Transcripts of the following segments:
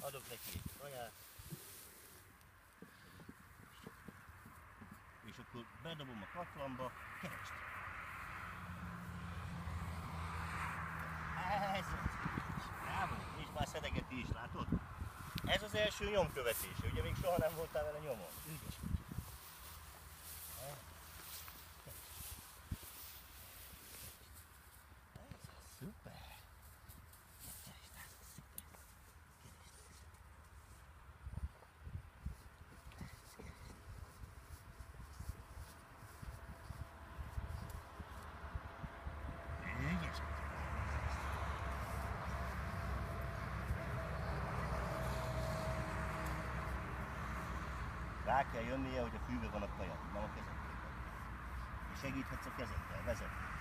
Adok neki egy kaját. És akkor bedobom a katlamba, keresd! Ez az! Bravo! És már szedegeti is, látod? Ez az első nyomkövetése, ugye még soha nem voltál vele nyomon. Ügyes. Szuper! Ügyes! Rá kell jönnie, hogy a fűbe van a kaja, nem a kezedben. És segíthetsz a kezedkel, vezetni.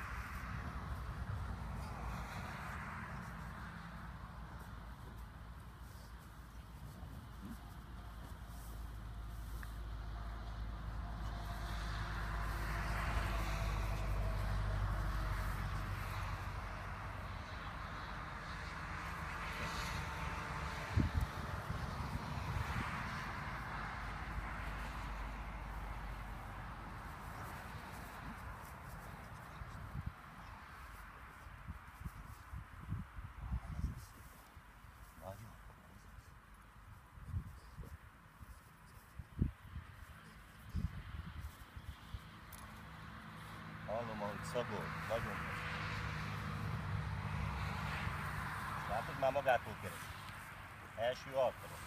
Hallom, ahogy szagol, nagyon jó. Látod, már magától keres. Első alkalom.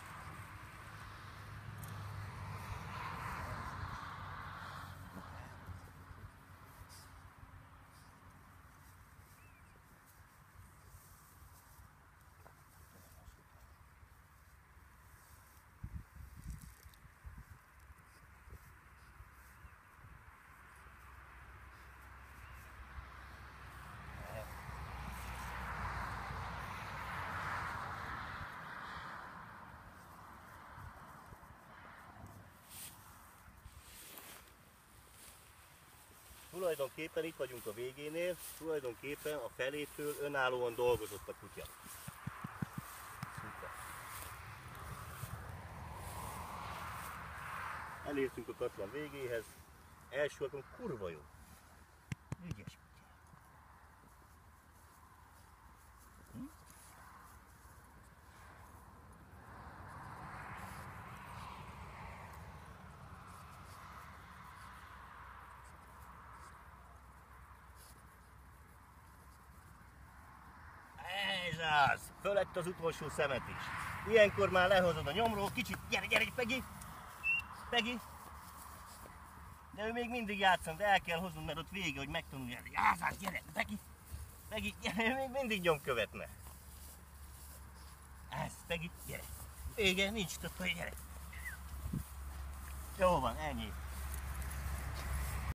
Tulajdonképpen itt vagyunk a végénél, tulajdonképpen a felétől önállóan dolgozott a kutya. Szuper. Elértünk a katlan végéhez, első alkalom kurva jó. Ügyes kutya. Ez az! Fölött az utolsó szemet is. Ilyenkor már lehozod a nyomról, kicsit, gyere, Peggy! Peggy! De ő még mindig játszom, de el kell hoznod, mert ott vége, hogy megtanulja. Jázás, gyere, Peggy! Peggy, gyere, ő még mindig nyomkövetne. Ez, Peggy, gyere! Vége, nincs több, gyere! Jó van, ennyi.